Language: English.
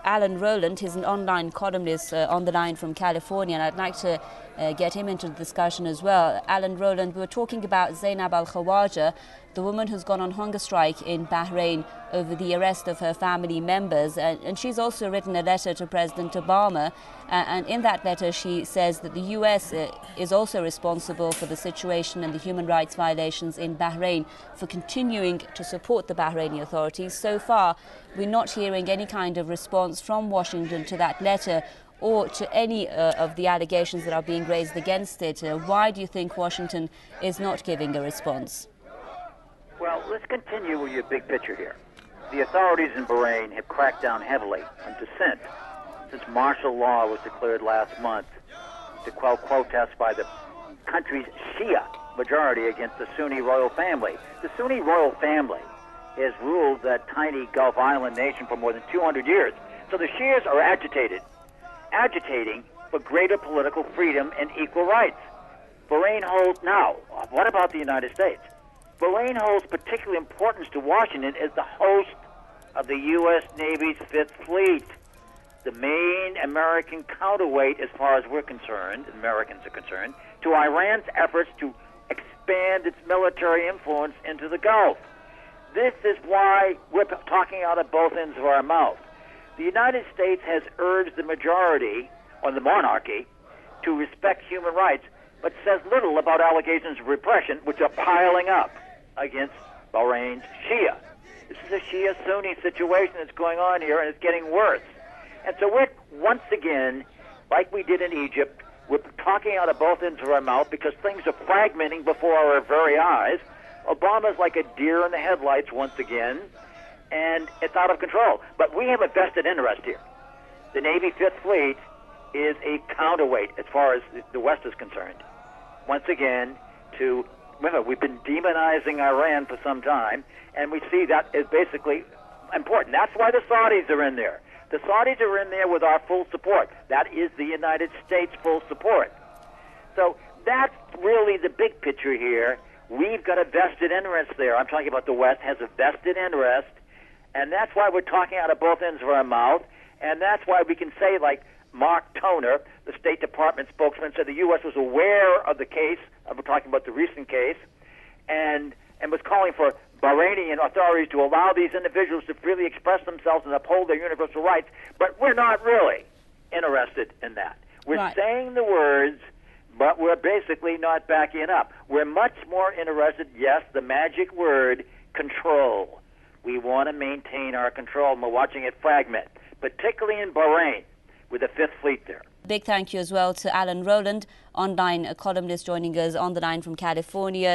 Alan Rowland. He's an online columnist on the line from California, and I'd like to get him into the discussion as well. Alan Rowland, we were talking about Zainab al-Khawaja, the woman who's gone on hunger strike in Bahrain over the arrest of her family members. And she's also written a letter to President Obama. And in that letter, she says that the US is also responsible for the situation and the human rights violations in Bahrain, for continuing to support the Bahraini authorities. So far, we're not hearing any kind of response from Washington to that letter or to any of the allegations that are being raised against it. Why do you think Washington is not giving a response? Well, let's continue with your big picture here. The authorities in Bahrain have cracked down heavily on dissent since martial law was declared last month to quell protests by the country's Shia majority against the Sunni royal family. The Sunni royal family has ruled that tiny Gulf island nation for more than 200 years. So the Shias are agitating for greater political freedom and equal rights. Bahrain holds, now, what about the United States? Bahrain holds particular importance to Washington as the host of the U.S. Navy's Fifth Fleet, the main American counterweight, as far as we're concerned, Americans are concerned, to Iran's efforts to expand its military influence into the Gulf. This is why we're talking out of both ends of our mouth. The United States has urged the majority, or the monarchy, to respect human rights, but says little about allegations of repression, which are piling up against Bahrain's Shia. This is a Shia-Sunni situation that's going on here, and it's getting worse. And so we're, once again, like we did in Egypt, we're talking out of both ends of our mouth because things are fragmenting before our very eyes. Obama's like a deer in the headlights once again, and it's out of control. But we have a vested interest here. The Navy Fifth Fleet is a counterweight as far as the West is concerned. Once again, we've been demonizing Iran for some time, and we see that is basically important. That's why the Saudis are in there. The Saudis are in there with our full support. That is the United States' full support. So that's really the big picture here. We've got a vested interest there. I'm talking about the West has a vested interest, and that's why we're talking out of both ends of our mouth, and that's why we can say, like Mark Toner, the State Department spokesman, said the U.S. was aware of the case, we're talking about the recent case, and was calling for Bahraini authorities to allow these individuals to freely express themselves and uphold their universal rights, but we're not really interested in that. We're saying the words, but we're basically not backing up. We're much more interested, yes, the magic word, control. We want to maintain our control, and we're watching it fragment, particularly in Bahrain, with the Fifth Fleet there. Big thank you as well to Alan Rowland, online columnist joining us on the line from California.